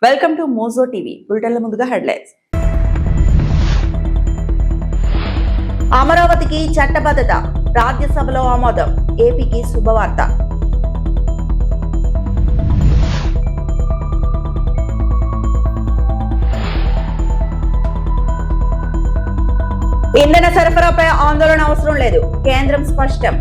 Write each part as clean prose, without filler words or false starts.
Welcome to Mojo TV. బులెటిన్ల ముందుగా headlines. అమరావతికి చట్టబద్ధత, రాజ్యసభలో ఆమోదం, ఏపీకి శుభవార్త. ఇంధన సరఫరాపై ఆందోళన అవసరం లేదు, కేంద్రం స్పష్టం.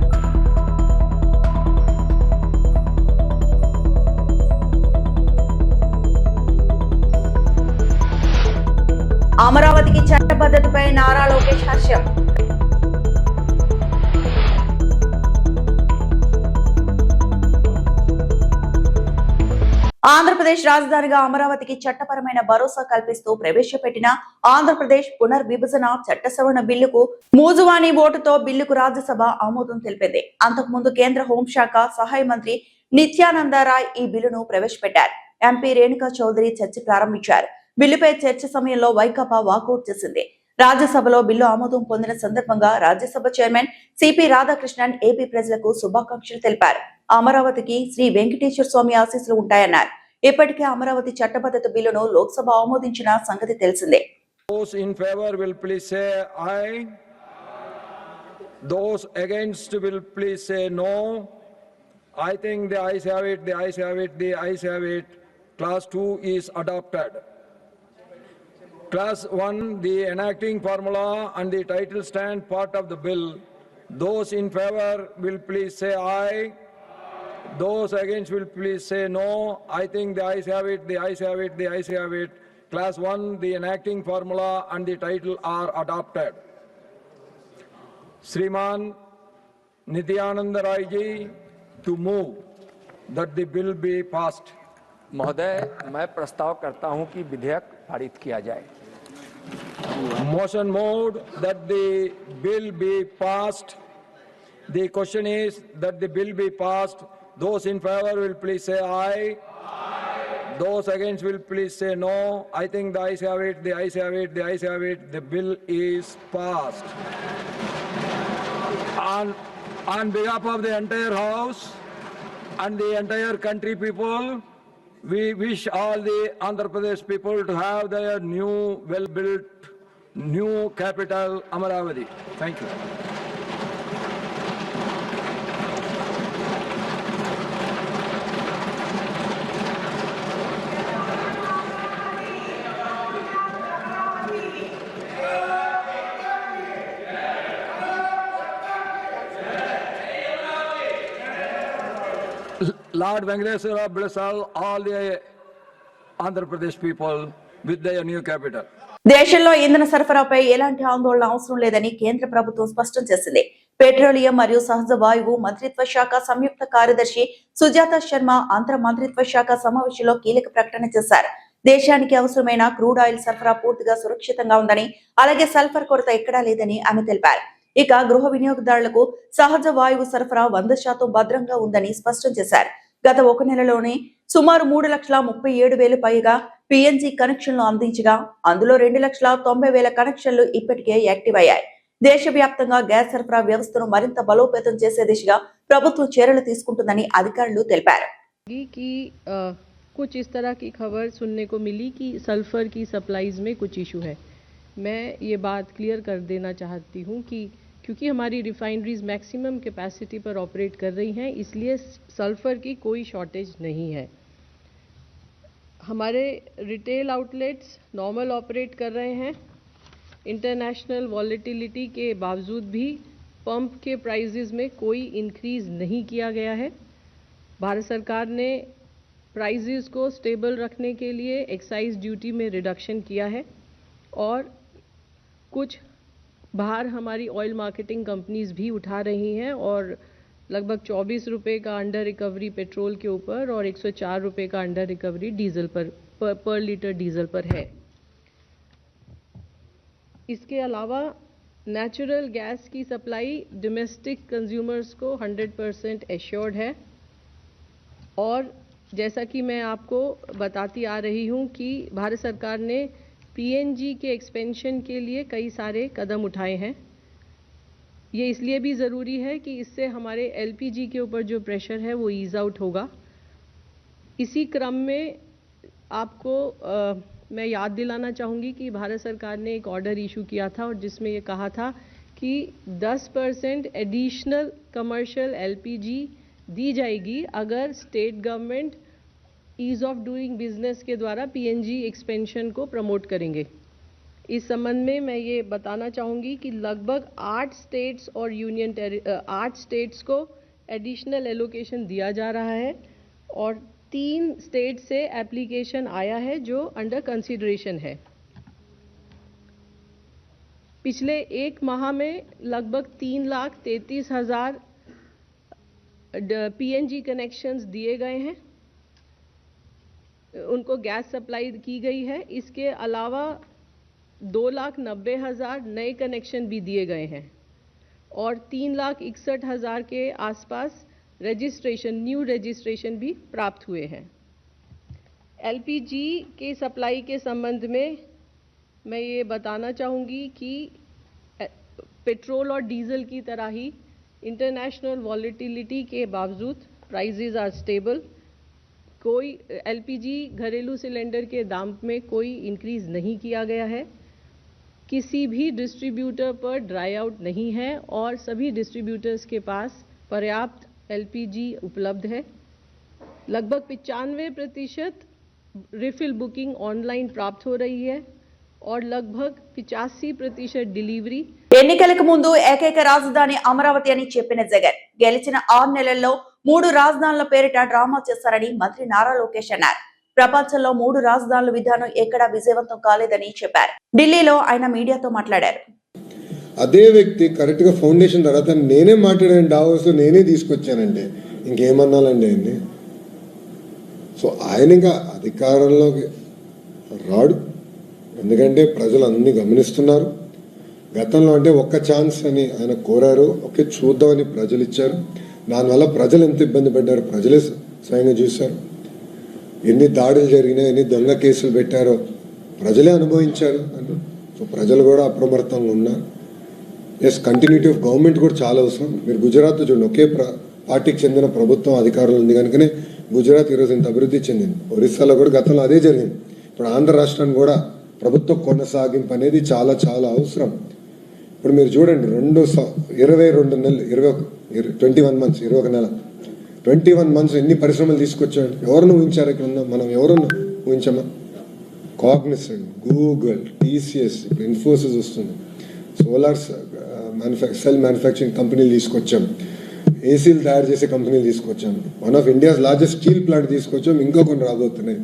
అమరావతికి చట్టబద్ధతపై నారా లోకేష్ హర్షం. ఆంధ్రప్రదేశ్ రాజధానిగా అమరావతికి చట్టపరమైన భరోసా కల్పిస్తూ ప్రవేశపెట్టిన ఆంధ్రప్రదేశ్ పునర్విభజన చట్ట సవరణ బిల్లుకు మూజువాణి ఓటుతో బిల్లుకు రాజ్యసభ ఆమోదం తెలిపింది. అంతకుముందు కేంద్ర హోంశాఖ సహాయ మంత్రి నిత్యానంద రాయ్ ఈ బిల్లును ప్రవేశపెట్టారు. ఎంపీ రేణుకా చౌదరి చర్చ ప్రారంభించారు. బిల్లుపై చర్చ సమయంలో వైకాపా వాకౌట్ చేసింది. రాజ్యసభలో బిల్లు ఆమోదం పొందిన సందర్భంగా Rajya Sabha chairman CP Radhakrishnan AP ప్రజలకు శుభాకాంక్షలు తెలిపారు. అమరావతికి శ్రీ వెంకటేశ్వర స్వామి ఆశీస్సులు ఉంటాయన్నారు. ఇప్పటికే అమరావతి చట్టబద్ధత బిల్లును లోక్సభ ఆమోదించిన సంగతి తెలిసిందే. Those in favor will please say aye. Those against will please say no. I think the ayes have it, the ayes have it, the ayes have it. Class 2 is adopted. Class 1, the enacting formula and the title stand part of the bill. Those in favor will please say aye. Those against will please say no. I think the ayes have it, the ayes have it, the ayes have it. Class 1, the enacting formula and the title are adopted. Shriman Nityananda Rai ji to move that the bill be passed. महोदय, मैं प्रस्ताव करता हूं कि विधेयक पारित किया जाए. Motion moved that the bill be passed. The question is that the bill be passed. Those in favor will please say aye. Aye. Those against will please say no. I think the ayes have it, the ayes have it, the ayes have it. The bill is passed. On behalf of the entire House and the entire country people, we wish all the Andhra Pradesh people to have their new, well-built, new capital, Amaravati. Thank you. Lord Venkateswara bless all the Andhra Pradesh people with their new capital. దేశంలో ఇంధన సరఫరాపై ఎలాంటి ఆందోళన అవసరం లేదని కేంద్ర ప్రభుత్వం స్పష్టం చేసింది. పెట్రోలియం మరియు సహజ వాయువు మంత్రిత్వ శాఖ సంయుక్త కార్యదర్శి సుజాత శర్మ అంతర్ మంత్రిత్వ శాఖ సమావేశంలో కీలక ప్రకటన చేశారు. దేశానికి అవసరమైన క్రూడ్ ఆయిల్ సరఫరా పూర్తిగా సురక్షితంగా ఉందని, అలాగే సల్ఫర్ కొరత ఎక్కడా లేదని ఆమె తెలిపారు. ఇక గృహ వినియోగదారులకు సహజ వాయువు సరఫరా 100% భద్రంగా ఉందని స్పష్టం చేశారు. గత ఒక నెలలోనే సుమారు 3,37,000 పైగా పిఎన్జి కనెక్షన్లు అందించగా అందులో 2,90,000 కనెక్షన్లు ఇప్పటికే యాక్టివ్ అయ్యాయి. దేశవ్యాప్తంగా గ్యాస్ సరఫరా వ్యవస్థను మరింత బలోపేతం చేసే దిశగా ప్రభుత్వం చర్యలు తీసుకుంటుందని అధికారులు తెలిపారు. कुछ इस तरह की खबर सुनने को मिली कि सल्फर की सप्लाईज में कुछ इशू है. मैं ये बात क्लियर कर देना चाहती हूँ कि क्योंकि हमारी रिफाइनरीज मैक्सिमम कैपेसिटी पर ऑपरेट कर रही हैं, इसलिए सल्फर की कोई शॉर्टेज नहीं है. हमारे रिटेल आउटलेट्स नॉर्मल ऑपरेट कर रहे हैं. इंटरनेशनल वॉलेटिलिटी के बावजूद भी पंप के प्राइसेस में कोई इंक्रीज नहीं किया गया है. भारत सरकार ने प्राइसेस को स्टेबल रखने के लिए एक्साइज ड्यूटी में रिडक्शन किया है और कुछ बाहर हमारी ऑयल मार्केटिंग कंपनीज भी उठा रही हैं और लगभग 24 रुपये का अंडर रिकवरी पेट्रोल के ऊपर और 104 रुपये का अंडर रिकवरी डीजल पर लीटर डीजल पर है. इसके अलावा नेचुरल गैस की सप्लाई डोमेस्टिक कंज्यूमर्स को 100% एश्योर्ड है और जैसा कि मैं आपको बताती आ रही हूं कि भारत सरकार ने पीएनजी के एक्सपेंशन के लिए कई सारे कदम उठाए हैं. ये इसलिए भी ज़रूरी है कि इससे हमारे एलपीजी के ऊपर जो प्रेशर है वो ईज़ आउट होगा. इसी क्रम में आपको मैं याद दिलाना चाहूँगी कि भारत सरकार ने एक ऑर्डर इशू किया था और जिसमें ये कहा था कि 10% एडिशनल कमर्शियल एलपीजी दी जाएगी अगर state government ease of doing business के द्वारा पीएनजी एक्सपेंशन को प्रमोट करेंगे। इस संबंध में मैं ये बताना चाहूँगी कि लगभग 8 स्टेट्स और 8 स्टेट्स को एडिशनल एलोकेशन दिया जा रहा है और 3 स्टेट से एप्लीकेशन आया है जो अंडर कंसीडरेशन है। पिछले एक माह में लगभग 3,33,000 पीएनजी कनेक्शंस दिए गए हैं, उनको गैस सप्लाई की गई है। इसके अलावा 2,90,000 नए कनेक्शन भी दिए गए हैं और 3,61,000 के आसपास न्यू रजिस्ट्रेशन भी प्राप्त हुए हैं। एलपीजी के सप्लाई के संबंध में मैं ये बताना चाहूँगी कि पेट्रोल और डीजल की तरह ही इंटरनेशनल वॉलेटिलिटी के बावजूद प्राइसेस आर स्टेबल। कोई एलपीजी घरेलू सिलेंडर के दाम में कोई इंक्रीज नहीं किया गया है। किसी भी डिस्ट्रीब्यूटर पर ड्राई आउट नहीं है और सभी डिस्ट्रीब्यूटर्स के पास पर्याप्त एलपीजी उपलब्ध है। लगभग 95% रिफिल बुकिंग ऑनलाइन प्राप्त हो रही है और लगभग 85% डिलीवरी। ఎన్నికలకు ముందు ఏకైక రాజధాని అమరావతి అని చెప్పిన జగన్ గెలిచిన 6 నెలల్లో 3 రాజధానుల పేరిట డ్రామా చేశారని మంత్రి నారా లోకేష్ అన్నారు. ప్రపంచంలో 3 రాజధానుల విధానం ఎక్కడా విజయవంతం కాలేదని చెప్పారు. ఢిల్లీలో ఆయన మీడియాతో మాట్లాడారు. అదే వ్యక్తి కరెక్ట్ గా ఫౌండేషన్ తర్వాత నేనే మాట్లాడాను, డావోస్ లో నేనే తీసుకొచ్చానంటే ఇంకేమన్నాలండి ఆయన్ని. సో ఆయన ఇంకా అధికారంలోకి రాడు, ఎందుకంటే ప్రజలు అన్ని గమనిస్తున్నారు. గతంలో అంటే ఒక్క ఛాన్స్ అని ఆయన కోరారు, ఒకే చూద్దామని ప్రజలు ఇచ్చారు. దానివల్ల ప్రజలు ఎంత ఇబ్బంది పడ్డారు ప్రజలే స్వయంగా చూశారు. ఎన్ని దాడులు జరిగినాయి, ఎన్ని దొంగ కేసులు పెట్టారో ప్రజలే అనుభవించారు. సో ప్రజలు కూడా అప్రమత్తంగా ఉన్నారు. ఎస్, కంటిన్యూటీ ఆఫ్ గవర్నమెంట్ కూడా చాలా అవసరం. మీరు గుజరాత్ చూడండి, ఒకే పార్టీకి చెందిన ప్రభుత్వం అధికారంలో ఉంది కనుకనే గుజరాత్ ఈరోజు ఇంత అభివృద్ధి చెందింది. ఒరిస్సాలో కూడా గతంలో అదే జరిగింది. ఇప్పుడు ఆంధ్ర రాష్ట్రానికి కూడా ప్రభుత్వ కొనసాగింపు అనేది చాలా చాలా అవసరం. ఇప్పుడు మీరు చూడండి, 22 నెలలు 21 మంత్స్ 21 నెల 21 మంత్స్ ఎన్ని పరిశ్రమలు తీసుకొచ్చాడు. ఎవరిని ఊహించారు? ఇక్కడ ఉందా మనం ఎవరన్నా ఊహించామా? కాగ్నిసెంట్, గూగుల్, టీసీఎస్, ఇప్పుడు ఇన్ఫోసిస్ వస్తుంది, సోలార్ సెల్ మ్యానుఫ్యాక్చరింగ్ కంపెనీలు తీసుకొచ్చాం, ఏసీలు తయారు చేసే కంపెనీలు తీసుకొచ్చాం, one of India's largest steel plant తీసుకొచ్చాం, ఇంకా కొన్ని రాబోతున్నాయి.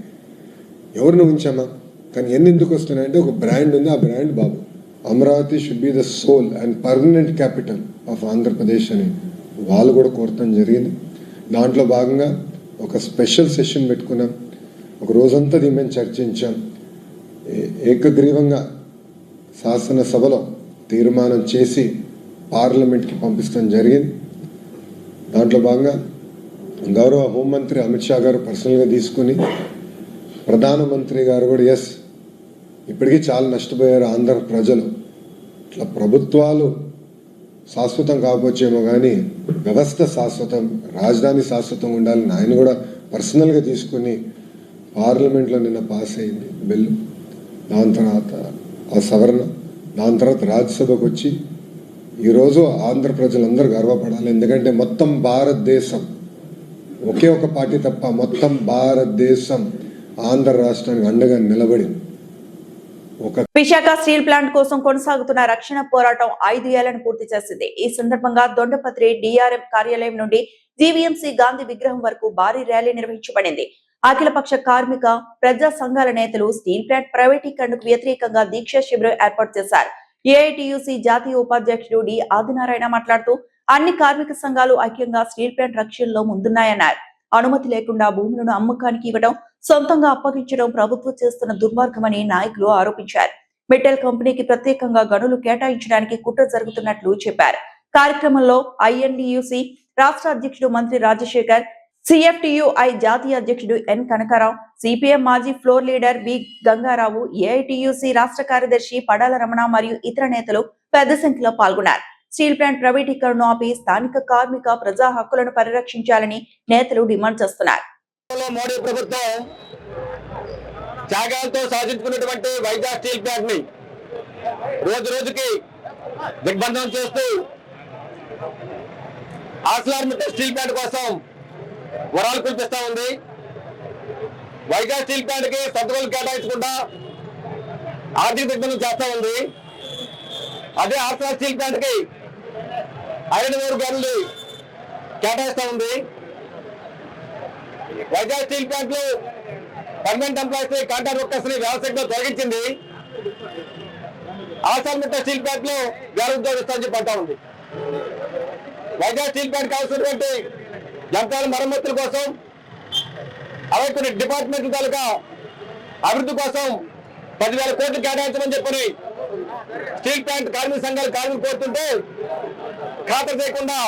ఎవరిని ఊహించామా? కానీ ఎన్ని ఎందుకు వస్తున్నాయంటే ఒక బ్రాండ్ ఉంది, ఆ brand Babu. Amaravati should be the sole and permanent capital of Andhra Pradesh అని వాళ్ళు కూడా కోరటం జరిగింది. దాంట్లో భాగంగా ఒక స్పెషల్ సెషన్ పెట్టుకున్నాం, ఒక రోజంతా దీని మీద చర్చించాం. ఏకగ్రీవంగా శాసనసభలో తీర్మానం చేసి పార్లమెంట్కి పంపించడం జరిగింది. దాంట్లో భాగంగా గౌరవ హోంమంత్రి అమిత్ షా గారు పర్సనల్గా తీసుకుని, ప్రధానమంత్రి గారు కూడా ఎస్, ఇప్పటికీ చాలా నష్టపోయారు ఆంధ్ర ప్రజలు. ఇట్లా ప్రభుత్వాలు శాశ్వతం కాకపోవచ్చేమో కానీ వ్యవస్థ శాశ్వతం, రాజధాని శాశ్వతం ఉండాలని ఆయన కూడా పర్సనల్గా తీసుకుని పార్లమెంట్లో నిన్న పాస్ అయింది బిల్లు. దాని తర్వాత ఆ సవరణ, దాని తర్వాత రాజ్యసభకు వచ్చి ఈరోజు ఆంధ్ర ప్రజలందరూ గర్వపడాలి. ఎందుకంటే మొత్తం భారతదేశం, ఒకే ఒక పార్టీ తప్ప మొత్తం భారతదేశం ఆంధ్ర రాష్ట్రానికి అండగా నిలబడి విశాఖ స్టీల్ ప్లాంట్ కోసం కొనసాగుతున్న రక్షణ పోరాటం 5 ఏళ్లను పూర్తి చేసింది. ఈ సందర్భంగా దొండపత్రి డిఆర్ఎం కార్యాలయం నుండి జీవీఎంసీ గాంధీ విగ్రహం వరకు భారీ ర్యాలీ నిర్వహించబడింది. అఖిలపక్ష కార్మిక ప్రజా సంఘాల నేతలు స్టీల్ ప్లాంట్ ప్రైవేటీకరణకు వ్యతిరేకంగా దీక్షా శిబిరం ఏర్పాటు చేశారు. ఏఐటియుసి జాతీయ ఉపాధ్యక్షుడు డి ఆదినారాయణ మాట్లాడుతూ అన్ని కార్మిక సంఘాలు ఐక్యంగా స్టీల్ ప్లాంట్ రక్షణలో ముందున్నాయన్నారు. అనుమతి లేకుండా భూములను అమ్మకానికి ఇవ్వడం, సొంతంగా అప్పగించడం ప్రభుత్వం చేస్తున్న దుర్మార్గమని నాయకులు ఆరోపించారు. మెటల్ కంపెనీకి ప్రత్యేకంగా గనులు కేటాయించడానికి కుట్ర జరుగుతున్నట్లు చెప్పారు. కార్యక్రమంలో ఐఎన్డియుసి రాష్ట్ర అధ్యక్షుడు మంత్రి రాజశేఖర్, సిఎఫ్టియుఐ జాతీయ అధ్యక్షుడు ఎన్ కనకారావు, సిపిఎం మాజీ floor leader B Gangarao, AITUC రాష్ట్ర కార్యదర్శి పడాల రమణ మరియు ఇతర నేతలు పెద్ద సంఖ్యలో పాల్గొన్నారు. స్టీల్ ప్లాంట్ ప్రైవేటీకరణను ఆపి స్థానిక కార్మిక ప్రజా హక్కులను పరిరక్షించాలని నేతలు డిమాండ్ చేస్తున్నారు. మోడీ ప్రభుత్వం త్యాగాలతో సాధించుకున్నటువంటి వైజాగ్ స్టీల్ ప్లాంట్ ని రోజు రోజుకి దిగ్బంధనం చేస్తూ ఆర్సిలర్మిట్టల్ స్టీల్ ప్లాంట్ కోసం వరాలు కురిపిస్తా ఉంది. వైజాగ్ స్టీల్ ప్లాంట్ కి సంతకాలు కేటాయించకుండా ఆర్థిక దిగ్బంధనం చేస్తా ఉంది. అదే ఆర్సిలర్ స్టీల్ ప్లాంట్ కి 5,000 గనులు కేటాయిస్తా ఉంది. వైజాగ్ స్టీల్ ప్లాంట్ లో పర్మనెంట్ ఎంప్లాయీస్ ని, కాంట్రాక్ట్ వర్కర్స్ ని వ్యవసాయంలో తొలగించింది. ఆర్సిలర్మిట్టల్ స్టీల్ ప్లాంట్ లో వేల ఉద్యోగం ఇస్తామని చెప్పి అంటా ఉంది. వైజాగ్ స్టీల్ ప్లాంట్ కావాల్సినటువంటి యంత్రాల మరమ్మతుల కోసం, అలాగే కొన్ని డిపార్ట్మెంట్ల తాలూకా అభివృద్ధి కోసం 10,000 కోట్లు కేటాయించమని చెప్పని స్టీల్ ప్లాంట్ కార్మిక సంఘాలు కార్మికులు కోరుతుంటే ఖాతరు చేయకుండా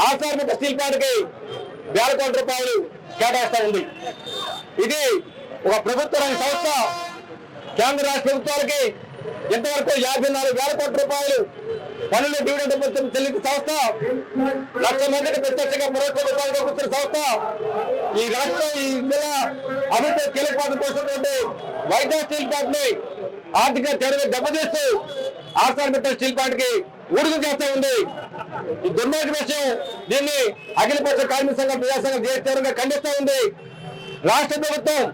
ఆర్సిలర్మిట్టల్ స్టీల్ ప్లాంట్ కి 1,000 కోట్ల రూపాయలు కేటాయిస్తా ఉంది. ఇది ఒక ప్రభుత్వ రంగ సంస్థ కేంద్ర రాష్ట్ర ప్రభుత్వాలకి ఇంతవరకు 54,000 కోట్ల రూపాయలు పనులు డివిడెండ్ చెల్లించిన సంస్థ, 1,00,000 మందికి ప్రత్యక్షంగా పరోక్ష రూపాయలు కల్పిస్తున్న సంస్థ, ఈ రాష్ట్రం ఈ జిల్లా అభివృద్ధి కీలక పాత్ర పోషించినటువంటి వైజాగ్ స్టీల్ ప్లాంట్ ని ఆర్థిక చర్యలు దెబ్బతీస్తూ ఆర్సిలర్మిట్టల్ స్టీల్ ప్లాంట్ కి ఊడుగు చేస్తా ఉంది. ఈ దుర్మార్గ విషయం దీన్ని అఖిలపక్ష కార్మిక సంఘం ప్రజాసంఘం తీవ్రంగా ఖండిస్తా ఉంది. రాష్ట్ర ప్రభుత్వం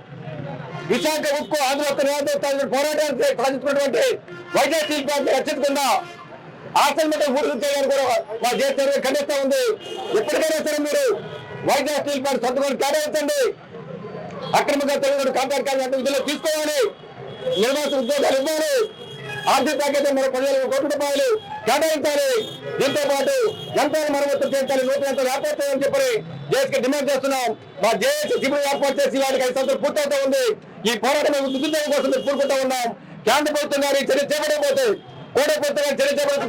విశాఖ ఉక్కు ఆంధ్రప్రదేశ్ పోరాటానికి సాధించినటువంటి వైజాగ్ స్టీల్ ప్లాంట్ ని రక్షించకుండా ఆర్సిలర్మిట్టల్ ఊడుగు చేయాలని కూడా మా తీవ్రంగా ఖండిస్తా ఉంది. ఎప్పటికైనా సరే మీరు వైజాగ్ స్టీల్ ప్లాంట్ సంతకాలు కేటాయించండి. అక్రమంగా తొలగిన కాంట్రాక్ట్ కార్మికుల విధుల్లో తీసుకోవాలి, నిర్మాణ ఉద్యోగాలు ఇవ్వాలి, ఆర్థిక ప్యాకేజీ మరో 10,000 కోట్ల రూపాయలు కేటాయించాలి. దీంతో పాటు యంత్రాల మరమ్మతులు చేయించాలి, నూతన యంత్రాలు ఏర్పాటు చేయాలని చెప్పి జేఏసీకి డిమాండ్ చేస్తున్నాం. మా జేఏసీ శిబిరం ఏర్పాటు చేసి వాటికి 5 సంవత్సరాలు పూర్తవుతూ ఉంది. ఈ పోరాటం ఉద్యోగం కోసం మేము పూనుకుంటూ ఉన్నాం. కేంద్ర ప్రభుత్వం గారి చర్య చేపట్టకపోతే, కోడే ప్రభుత్వం గారి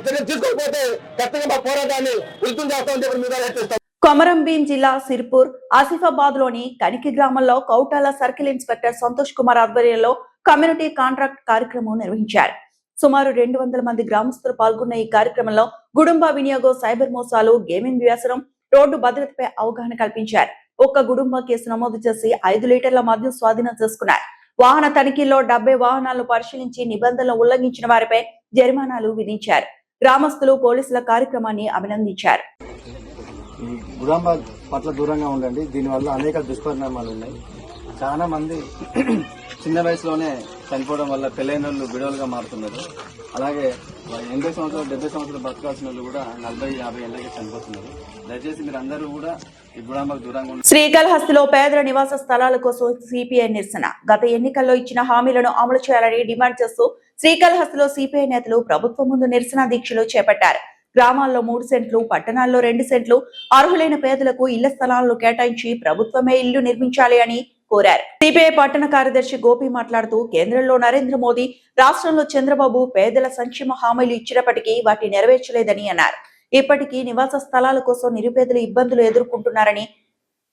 చర్య తీసుకోకపోతే ఖచ్చితంగా మా పోరాటాన్ని ఉధృతం చేస్తామని చెప్పి మీరు హెచ్చరిస్తాం. కొమరంభీం జిల్లా సిర్పూర్ ఆసిఫాబాద్ లోని కనికి గ్రామంలో కౌటాల సర్కిల్ ఇన్స్పెక్టర్ సంతోష్ కుమార్ ఆధ్వర్యంలో కమ్యూనిటీ కాంట్రాక్ట్ కార్యక్రమం నిర్వహించారు. సుమారు 200 మంది గ్రామస్తులు పాల్గొన్న ఈ కార్యక్రమంలో గుడుంబ వినియోగం, సైబర్ మోసాలు, గేమింగ్ వ్యసనం, రోడ్డు భద్రతపై అవగాహన కల్పించారు. ఒక్క గుడుంబ కేసు నమోదు చేసి 5 లీటర్ల మద్యం స్వాధీనం చేసుకున్నారు. వాహన తనిఖీల్లో 70 వాహనాలను పరిశీలించి నిబంధనలు ఉల్లంఘించిన వారిపై జరిమానాలు విధించారు. గ్రామస్తులు పోలీసుల కార్యక్రమాన్ని అభినందించారు. గుడాంబ పట్ల దూరంగా ఉండండి. దీనివల్ల అనేక దుష్పరిణామాలు ఉన్నాయి. చాలా మంది చిన్న వయసులోనే చనిపోవడం వల్ల పెళ్ళైన వాళ్ళు విడవలుగా మారుతున్నారు. అలాగే 80 సంవత్సరాలు 70 సంవత్సరాలు బతకాల్సిన వాళ్ళు కూడా 40-50 ఏళ్ళకి చనిపోతున్నారు. దయచేసి మీరు అందరూ కూడా ఈ గుడాంబకు దూరంగా ఉండండి. శ్రీకాళహస్తిలో పేదల నివాస స్థలాల కోసం సిపిఐ నిరసన. గత ఎన్నికల్లో ఇచ్చిన హామీలను అమలు చేయాలని డిమాండ్ చేస్తూ శ్రీకాళహస్తిలో సిపిఐ నేతలు ప్రభుత్వం ముందు నిరసన దీక్షలు చేపట్టారు. గ్రామాల్లో 3 సెంట్లు, పట్టణాల్లో 2 సెంట్లు అర్హులైన పేదలకు ఇళ్ల స్థలాలను కేటాయించి ప్రభుత్వమే ఇల్లు నిర్మించాలి అని కోరారు. సిపిఐ పట్టణ కార్యదర్శి గోపి మాట్లాడుతూ, కేంద్రంలో నరేంద్ర మోదీ, రాష్ట్రంలో చంద్రబాబు పేదల సంక్షేమ హామీలు ఇచ్చినప్పటికీ వాటిని నెరవేర్చలేదని అన్నారు. ఇప్పటికీ నివాస స్థలాల కోసం నిరుపేదలు ఇబ్బందులు ఎదుర్కొంటున్నారని,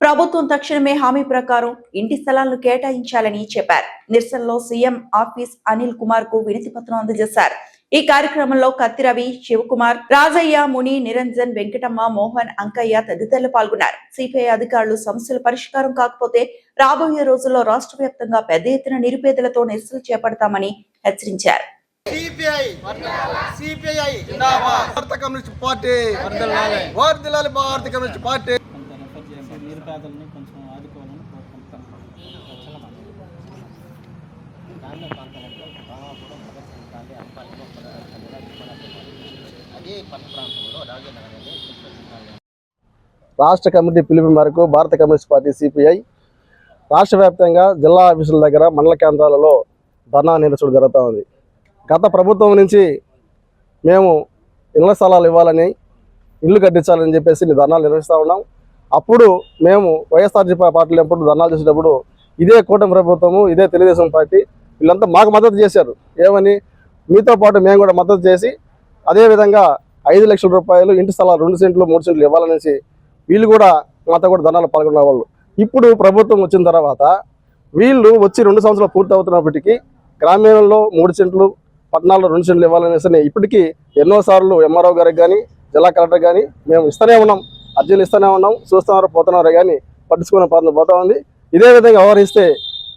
ప్రభుత్వం తక్షణమే హామీ ప్రకారం ఇంటి స్థలాలను కేటాయించాలని చెప్పారు. నిరసనలో సీఎం ఆఫీస్ అనిల్ కుమార్ కు వినతి పత్రం అందజేశారు. ఈ కార్యక్రమంలో కత్తి రవి, శివకుమార్, రాజయ్య, ముని, నిరంజన్, వెంకటమ్మ, మోహన్, అంకయ్య తదితరులు పాల్గొన్నారు. సిపిఐ అధికారులు సమస్యల పరిష్కారం కాకపోతే రాబోయే రోజుల్లో రాష్ట్ర వ్యాప్తంగా పెద్ద ఎత్తున నిరుపేదలతో నిరసనలు చేపడతామని హెచ్చరించారు. భారత కమ్యూనిస్ట్ పార్టీ వర్ధిల్లాలి, భారత కమ్యూనిస్ట్ పార్టీ. నిరుపేదలను కొంచెం ఆదుకోవాలని కోరుకుంటున్నాం. రాష్ట్ర కమిటీ పిలుపు మేరకు భారత కమ్యూనిస్ట్ పార్టీ సిపిఐ రాష్ట్ర వ్యాప్తంగా జిల్లా ఆఫీసుల దగ్గర, మండల కేంద్రాలలో ధర్నా నిరసన జరుగుతూ ఉంది. గత ప్రభుత్వం నుంచి మేము ఇళ్ల స్థలాలు ఇవ్వాలని, ఇల్లు కట్టించాలని చెప్పేసి ధర్నాలు నిర్వహిస్తూ ఉన్నాం. అప్పుడు మేము వైఎస్ఆర్సీపీ పార్టీలు ఎప్పుడు ధర్నాలు చేసేటప్పుడు ఇదే కూటమి ప్రభుత్వము, ఇదే తెలుగుదేశం పార్టీ వీళ్ళంతా మాకు మద్దతు చేశారు. ఏమని, మీతో పాటు మేము కూడా మద్దతు చేసి అదేవిధంగా 5 లక్షల రూపాయలు ఇంటి స్థలాలు 2 సెంట్లు 3 సెంట్లు ఇవ్వాలనేసి వీళ్ళు కూడా మాతో కూడా ధర్నాలు పాల్గొన్న వాళ్ళు. ఇప్పుడు ప్రభుత్వం వచ్చిన తర్వాత వీళ్ళు వచ్చి 2 సంవత్సరాలు పూర్తి అవుతున్నప్పటికీ గ్రామీణంలో 3 సెంట్లు, పట్టణాల్లో 2 సెంట్లు ఇవ్వాలనేసి ఇప్పటికీ ఎన్నోసార్లు ఎంఆర్ఓ గారికి కానీ, జిల్లా కలెక్టర్ కానీ మేము ఇస్తూనే ఉన్నాం, అర్జీలు ఇస్తూనే ఉన్నాం, చూస్తున్నారు, పోతున్నారు కానీ పట్టించుకునే పనులు పోతా ఉంది. ఇదే విధంగా వ్యవహరిస్తే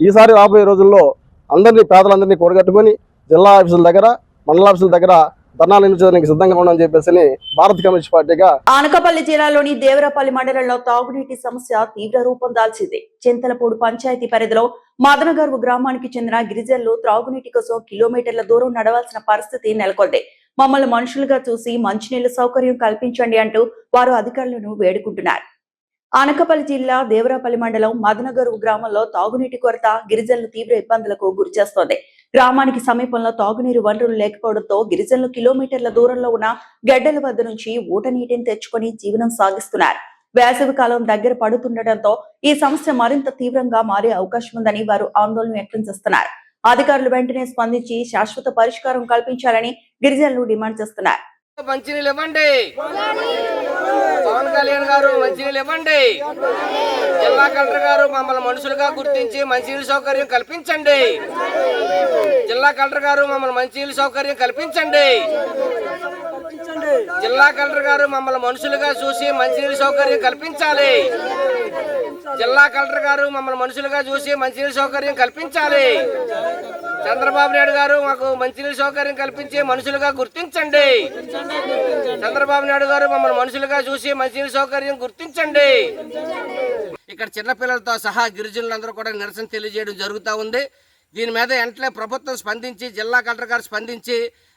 ఈసారి రాబోయే రోజుల్లో అందరినీ పేదలందరినీ కూడగట్టుకొని జిల్లా ఆఫీసుల దగ్గర మండల ఆఫీసుల దగ్గర ధర్నా నిర్వహించడానికి సిద్ధంగా ఉన్నామని చెప్పేసి భారత కమ్యూనిస్ట్ పార్టీగా అనకాపల్లి జిల్లాలోని దేవరపల్లి మండలంలో తాగునీటి సమస్య తీవ్ర రూపం దాల్చింది. చింతలపూడి పంచాయతీ పరిధిలో మదనగర్వు గ్రామానికి చెందిన గిరిజనులు త్రాగునీటి కోసం కిలోమీటర్ల దూరం నడవాల్సిన పరిస్థితి నెలకొంది. మమ్మల్ని మనుషులుగా చూసి మంచినీళ్ల సౌకర్యం కల్పించండి అంటూ వారు అధికారులను వేడుకుంటున్నారు. అనకాపల్లి జిల్లా దేవరపల్లి మండలం మదనగర్వు గ్రామంలో తాగునీటి కొరత గిరిజనులు తీవ్ర ఇబ్బందులకు గురిచేస్తోంది. గ్రామానికి సమీపంలో తాగునీరు వనరులు లేకపోవడంతో గిరిజనులు కిలోమీటర్ల దూరంలో ఉన్న గడ్డల వద్ద నుంచి ఊట నీటిని తెచ్చుకొని జీవనం సాగిస్తున్నారు. వేసవి కాలం దగ్గర పడుతుండటంతో ఈ సమస్య మరింత తీవ్రంగా మారే అవకాశం ఉందని వారు ఆందోళన వ్యక్తం చేస్తున్నారు. అధికారులు వెంటనే స్పందించి శాశ్వత పరిష్కారం కల్పించాలని గిరిజనులు డిమాండ్ చేస్తున్నారు. మంచినీళ్ళు ఇవ్వండి, పవన్ కళ్యాణ్ గారు మంచినీళ్ళు ఇవ్వండి, జిల్లా కలెక్టర్ గారు మమ్మల్ని మనుషులుగా గుర్తించి మంచినీళ్ళ సౌకర్యం కల్పించండి, జిల్లా కలెక్టర్ గారు మమ్మల్ని మంచినీళ్ళ సౌకర్యం కల్పించండి, జిల్లా కలెక్టర్ గారు మమ్మల్ని మనుషులుగా చూసి మంచినీళ్ళ సౌకర్యం కల్పించాలి, జిల్లా కలెక్టర్ గారు మమ్మల్ని మనుషులుగా చూసి మంచినీళ్ళ సౌకర్యం కల్పించాలి, చంద్రబాబు నాయుడు గారు మాకు మంచినీళ్ళ సౌకర్యం కల్పించి మనుషులుగా గుర్తించండి, చంద్రబాబు నాయుడు గారు మమ్మల్ని మనుషులుగా చూసి మంచినీళ్ళ సౌకర్యం గుర్తించండి. ఇక్కడ చిన్నపిల్లలతో సహా గిరిజనులందరూ కూడా నిరసన తెలియజేయడం జరుగుతూ ఉంది. దీని మీద వెంటనే ప్రభుత్వం స్పందించి జిల్లా కలెక్టర్ గారు స్పందించి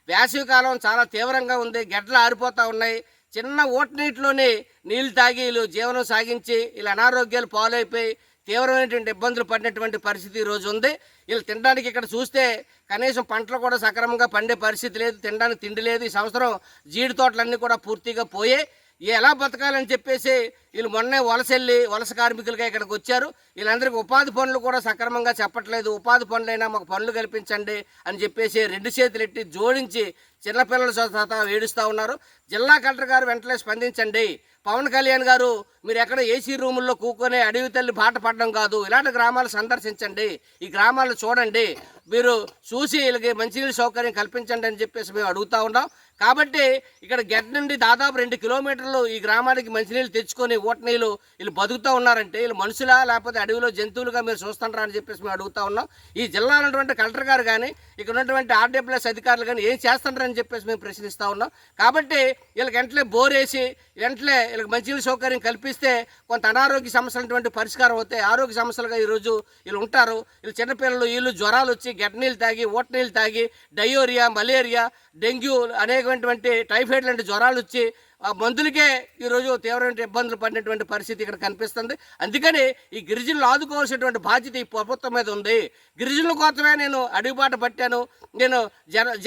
వేసవి కాలం చాలా తీవ్రంగా ఉంది, గెడ్డలు ఆరిపోతూ ఉన్నాయి, చిన్న ఓటు నీటిలోనే నీళ్లు తాగి వీళ్ళు జీవనం సాగించి వీళ్ళు అనారోగ్యాలు పాలైపోయి తీవ్రమైనటువంటి ఇబ్బందులు పడినటువంటి పరిస్థితి ఈరోజు ఉంది. వీళ్ళు తినడానికి ఇక్కడ చూస్తే కనీసం పంటలు కూడా సక్రమంగా పండే పరిస్థితి లేదు, తినడానికి తిండి లేదు. ఈ సంవత్సరం జీడి తోటలన్నీ కూడా పూర్తిగా పోయే ఎలా బతకాలని చెప్పేసి వీళ్ళు మొన్నే వలస కార్మికులుగా ఇక్కడికి వచ్చారు. వీళ్ళందరికీ ఉపాధి పనులు కూడా సక్రమంగా చెప్పట్లేదు. ఉపాధి పనులైనా మాకు పనులు కల్పించండి అని చెప్పేసి రెండు చేతులు ఎట్టి జోడించి చిన్నపిల్లల సహా ఏడుస్తూ ఉన్నారు. జిల్లా కలెక్టర్ గారు వెంటనే స్పందించండి. పవన్ కళ్యాణ్ గారు మీరు ఎక్కడ ఏసీ రూముల్లో కూర్చొని అడవి తల్లి బాట పడడం కాదు, ఇలాంటి గ్రామాలు సందర్శించండి, ఈ గ్రామాలు చూడండి, మీరు చూసి వీళ్ళకి మంచినీళ్ళ సౌకర్యం కల్పించండి అని చెప్పేసి మేము అడుగుతూ ఉన్నాం. కాబట్టి ఇక్కడ గెడ్ నుండి దాదాపు 2 కిలోమీటర్లు ఈ గ్రామానికి మంచినీళ్ళు తెచ్చుకొని ఊట నీళ్ళు వీళ్ళు బతుకుతూ ఉన్నారంటే వీళ్ళు మనుషులా లేకపోతే అడవిలో జంతువులుగా మీరు చూస్తుంటారా అని చెప్పేసి మేము అడుగుతూ ఉన్నాం. ఈ జిల్లా ఉన్నటువంటి కలెక్టర్ గారు కానీ ఇక్కడ ఉన్నటువంటి ఆర్డబ్ల్యూఎస్ అధికారులు కానీ ఏం చేస్తుంటారని చెప్పేసి మేము ప్రశ్నిస్తూ ఉన్నాం. కాబట్టి వీళ్ళకి వెంటనే బోర్ వేసి వెంటనే వీళ్ళకి మంచినీళ్ళ సౌకర్యం కల్పిస్తే కొంత అనారోగ్య సమస్యలటువంటి పరిష్కారం అవుతాయి. ఆరోగ్య సమస్యలుగా ఈరోజు వీళ్ళు ఉంటారు. వీళ్ళు చిన్నపిల్లలు వీళ్ళు జ్వరాలు వచ్చి గడ్డ నీళ్ళు తాగి ఊట నీళ్ళు తాగి డయోరియా, మలేరియా, డెంగ్యూ అనేకమైనటువంటి టైఫాయిడ్ లాంటి జ్వరాలు వచ్చి ఆ మందులకే ఈరోజు తీవ్రమైన ఇబ్బందులు పడినటువంటి పరిస్థితి ఇక్కడ కనిపిస్తుంది. అందుకని ఈ గిరిజనులు ఆదుకోవాల్సినటువంటి బాధ్యత ఈ ప్రభుత్వం మీద ఉంది. గిరిజనుల కోసమే నేను అడుగుబాట పట్టాను. నేను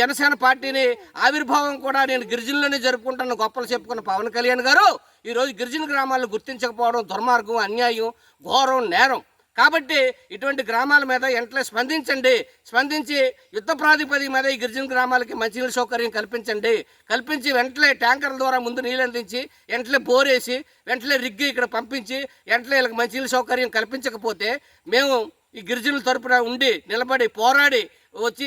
జనసేన పార్టీని ఆవిర్భావం కూడా నేను గిరిజనులనే జరుపుకుంటాను గొప్పలు చెప్పుకున్న పవన్ కళ్యాణ్ గారు ఈరోజు గిరిజన గ్రామాలను గుర్తించకపోవడం దుర్మార్గం, అన్యాయం, ఘోరం, నేరం. కాబట్టి ఇటువంటి గ్రామాల మీద వెంటనే స్పందించి యుద్ధ ప్రాతిపదిక మీద ఈ గిరిజన గ్రామాలకి మంచినీళ్ళ సౌకర్యం కల్పించి వెంటనే ట్యాంకర్ల ద్వారా ముందు నీళ్ళు అందించి వెంటనే బోరేసి వెంటనే రిగ్గి ఇక్కడ పంపించి వెంటనే వీళ్ళకి మంచినీళ్ళ సౌకర్యం కల్పించకపోతే మేము ఈ గిరిజనుల తరపున ఉండి నిలబడి పోరాడి వచ్చి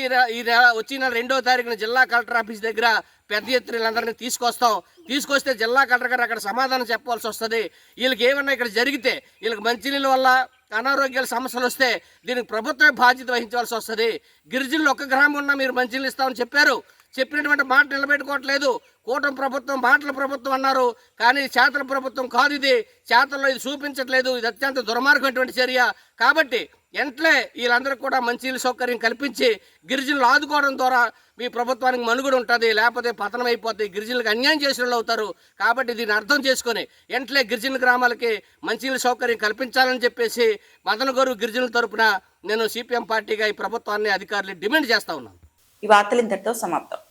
నెల 2వ తారీఖున జిల్లా కలెక్టర్ ఆఫీస్ దగ్గర పెద్ద ఎత్తున వీళ్ళందరినీ తీసుకొస్తే జిల్లా కలెక్టర్ గారు అక్కడ సమాధానం చెప్పాల్సి వస్తుంది. వీళ్ళకి ఏమన్నా ఇక్కడ జరిగితే వీళ్ళకి మంచినీళ్ళ వల్ల అనారోగ్యాల సమస్యలు వస్తే దీనికి ప్రభుత్వమే బాధ్యత వహించవలసి వస్తుంది. గిరిజనులు ఒక్క గ్రామం ఉన్నా మీరు మంచినీళ్ళు ఇస్తామని చెప్పినటువంటి మాట నిలబెట్టుకోవట్లేదు. కూటమి ప్రభుత్వం మాటల ప్రభుత్వం అన్నారు, కానీ చేతల ప్రభుత్వం కాదు. ఇది చేతల్లో ఇది చూపించట్లేదు. ఇది అత్యంత దుర్మార్గమైనటువంటి చర్య. కాబట్టి వెంటనే వీళ్ళందరికీ కూడా మంచినీళ్ళ సౌకర్యం కల్పించి గిరిజనులు ఆదుకోవడం ద్వారా మీ ప్రభుత్వానికి మనుగడ ఉంటుంది, లేకపోతే పతనం అయిపోతాయి, గిరిజనులకు అన్యాయం చేసిన వాళ్ళు అవుతారు. కాబట్టి దీన్ని అర్థం చేసుకొని వెంటనే గిరిజన గ్రామాలకి మంచినీళ్ళ సౌకర్యం కల్పించాలని చెప్పేసి మదనగర్వు గిరిజనుల తరపున నేను సిపిఎం పార్టీగా ఈ ప్రభుత్వాన్ని అధికారులు డిమాండ్ చేస్తా ఉన్నాను. ఈ వార్తలు ఇంతటితో సమాప్తం.